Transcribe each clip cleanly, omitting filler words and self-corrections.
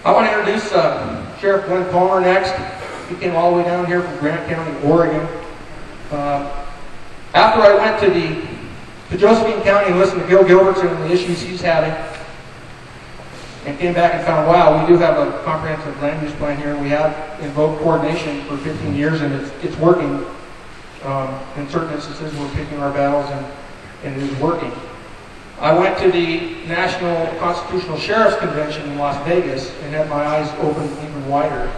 I want to introduce Sheriff Glenn Palmer next. He came all the way down here from Grant County, Oregon. After I went to Josephine County and listened to Gil Gilbertson and the issues he's having, and came back and found, wow, we do have a comprehensive land use plan here, and we have invoked coordination for 15 years, and it's working. In certain instances, we're picking our battles, and it is working. I went to the National Constitutional Sheriff's Convention in Las Vegas and had my eyes opened even wider.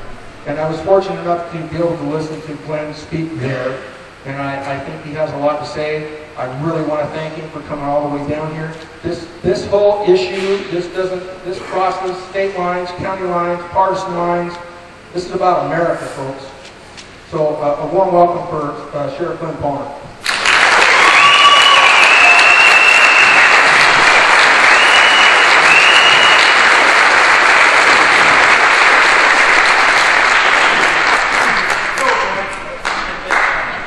And I was fortunate enough to be able to listen to Glenn speak there, and I think he has a lot to say. I really want to thank him for coming all the way down here. This whole issue, this crosses state lines, county lines, partisan lines. This is about America, folks. So a warm welcome for Sheriff Glenn Palmer.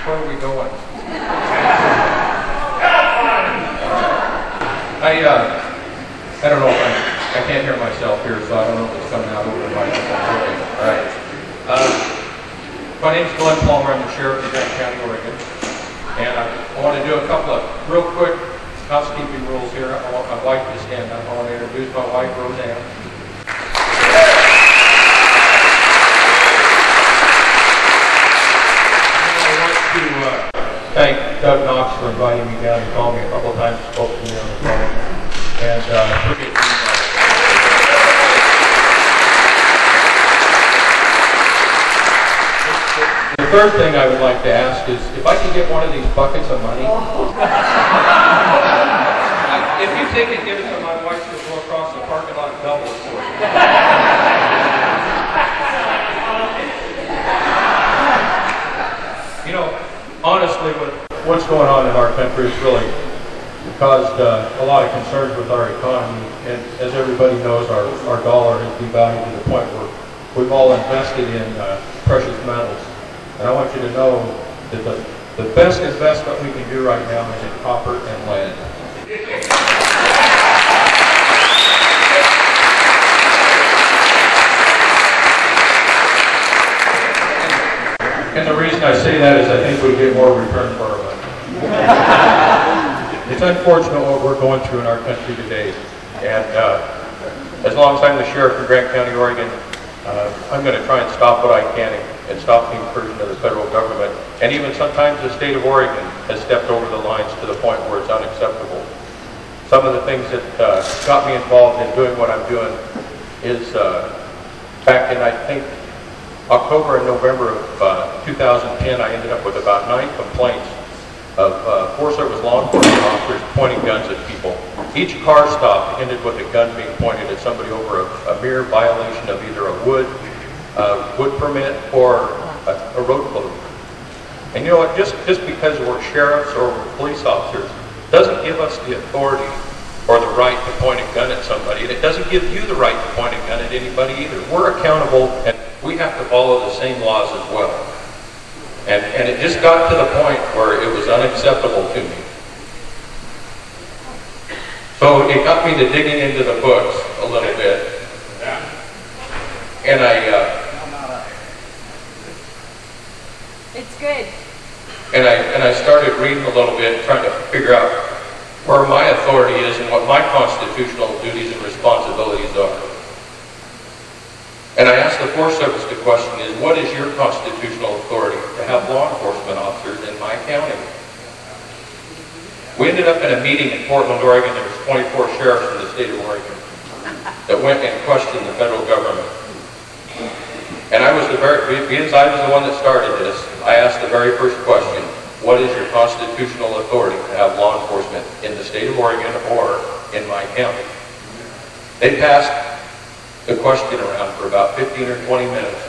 Where are we going? I don't know if I can't hear myself here, so I don't know if it's coming out over the microphone. Okay. All right. My name is Glenn Palmer. I'm the Sheriff of Grant County, Oregon. And I want to do a couple of real quick housekeeping rules here. I want my wife to stand up. I want to introduce my wife, Roseanne. Thank Doug Knox for inviting me down and calling me a couple of times, spoke to me on the phone. And the third thing I would like to ask is if I can get one of these buckets of money. If you take it, give it to my wife to go across the parking lot and double it for you. You know, honestly, what's going on in our country is really caused a lot of concerns with our economy, and as everybody knows, our dollar has devalued to the point where we've all invested in precious metals. And I want you to know that the best investment we can do right now is in copper and lead. And the reason I say that is I think we get more return for our money. It's unfortunate what we're going through in our country today. And as long as I'm the Sheriff of Grant County, Oregon, I'm going to try and stop what I can and stop the incursion of the federal government. And even sometimes the state of Oregon has stepped over the lines to the point where it's unacceptable. Some of the things that got me involved in doing what I'm doing is back in, I think, October and November of 2010, I ended up with about 9 complaints of Forest Service law enforcement officers pointing guns at people. Each car stop ended with a gun being pointed at somebody over a mere violation of either a wood permit or a road closure. And you know what, just because we're sheriffs or we're police officers doesn't give us the authority or the right to point a gun at somebody, and it doesn't give you the right to point a gun at anybody either. We're accountable, and we have to follow the same laws as well. And it just got to the point where it was unacceptable to me. So it got me to digging into the books a little bit. And it's good. And I started reading a little bit, trying to figure out where my authority is and what my constitutional duties and responsibilities are. And I asked the Forest Service the question is, what is your constitutional authority to have law enforcement officers in my county? We ended up in a meeting in Portland, Oregon. There was 24 sheriffs in the state of Oregon that went and questioned the federal government. And I was because I was the one that started this, I asked the very first question, what is your constitutional authority to have law enforcement in the state of Oregon or in my county? They passed the question around for about 15 or 20 minutes.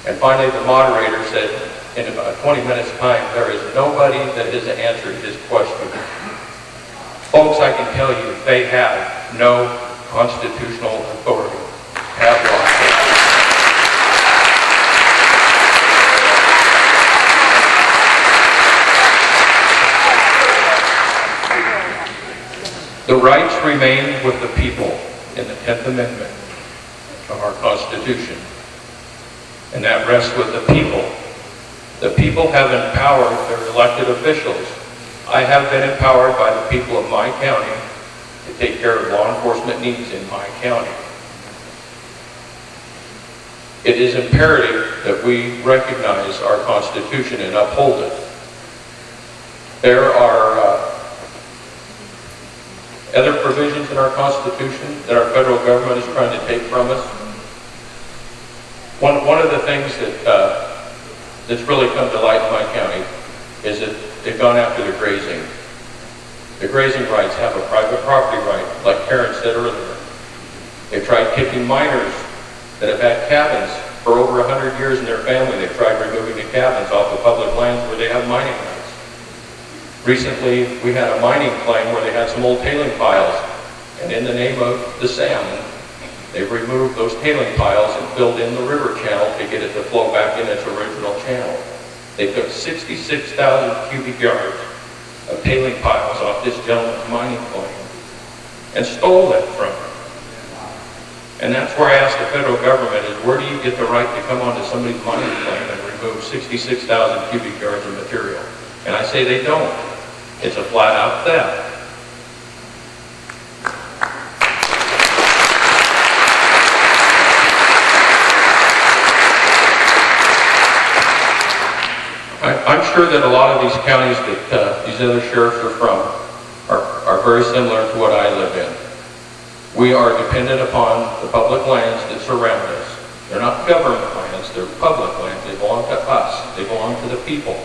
And finally the moderator said, in about 20 minutes time, there is nobody that has answered his question. Folks, I can tell you, they have no constitutional authority to have law enforcement. The rights remain with the people in the 10th Amendment. of our Constitution, and that rests with the people. The people have empowered their elected officials. I have been empowered by the people of my county to take care of law enforcement needs in my county. It is imperative that we recognize our Constitution and uphold it. There are other provisions in our Constitution that our federal government is trying to take from us. One of the things that's really come to light in my county is that they've gone after the grazing. The grazing rights have a private property right, like Karen said earlier. They've tried kicking miners that have had cabins for over 100 years in their family. They've tried removing the cabins off of public lands where they have mining rights. Recently, we had a mining claim where they had some old tailing piles, and in the name of the salmon, they removed those tailing piles and filled in the river channel to get it to flow back in its original channel. They took 66,000 cubic yards of tailing piles off this gentleman's mining claim and stole it from him. And that's where I asked the federal government is, where do you get the right to come onto somebody's mining claim and remove 66,000 cubic yards of material? And I say they don't. It's a flat-out theft. I'm sure that a lot of these counties that these other sheriffs are from are very similar to what I live in. We are dependent upon the public lands that surround us. They're not government lands, they're public lands. They belong to us. They belong to the people.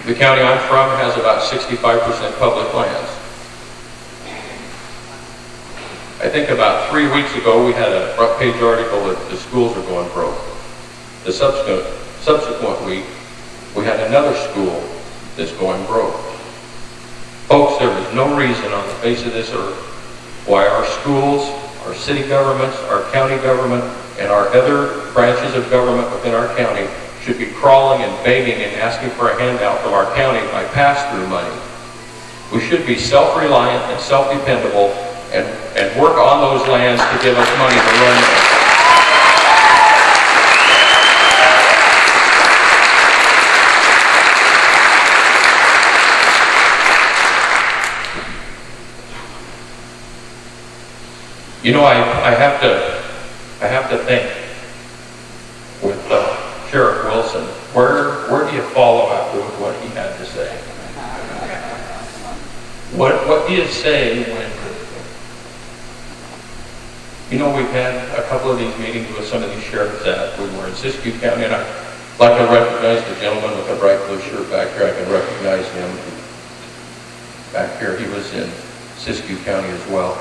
The county I'm from has about 65% public lands. I think about 3 weeks ago we had a front page article that the schools are going broke. The subsequent week we had another school that's going broke. Folks, there is no reason on the face of this earth why our schools, our city governments, our county government, and our other branches of government within our county should be crawling and begging and asking for a handout from our county by pass-through money. We should be self-reliant and self-dependable and work on those lands to give us money to run them. You know, I have to think with Sheriff Wilson, where do you follow after with what he had to say? What do you say when, you know, we've had a couple of these meetings with some of these sheriffs that we were in Siskiyou County, and I'd like to recognize the gentleman with the bright blue shirt back here. I can recognize him back here. He was in Siskiyou County as well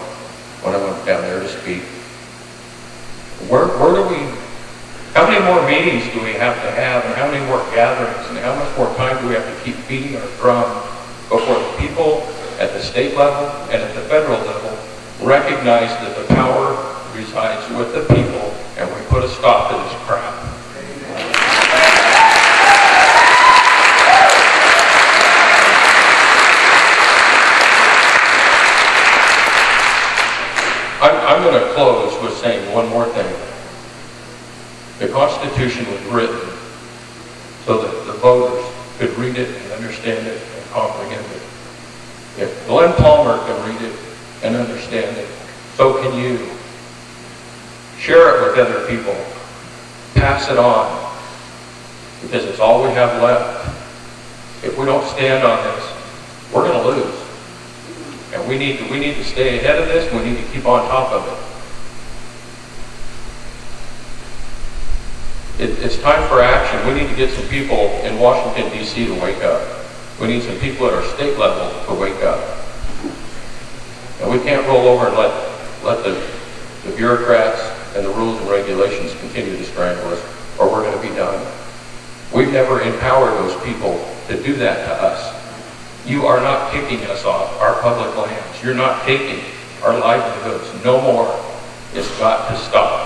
when I went down there to speak. Where do we, how many more meetings do we have to have, and how many more gatherings, and how much more time do we have to keep beating our drum before the people at the state level and at the federal level recognize that the power resides with the people, and we put a stop to this crap? I'm going to close with saying one more thing. The Constitution was written so that the voters could read it and understand it and comprehend it. If Glenn Palmer can read it and understand it, so can you. Share it with other people. Pass it on, because it's all we have left. If we don't stand on this, we're going to lose. And we need to stay ahead of this. We need to keep on top of it. It's time for action. We need to get some people in Washington, D.C. to wake up. We need some people at our state level to wake up. And we can't roll over and let the bureaucrats and the rules and regulations continue to strangle us, or we're going to be done. We've never empowered those people to do that to us. You are not kicking us off our public lands. You're not taking our livelihoods. No more. It's got to stop.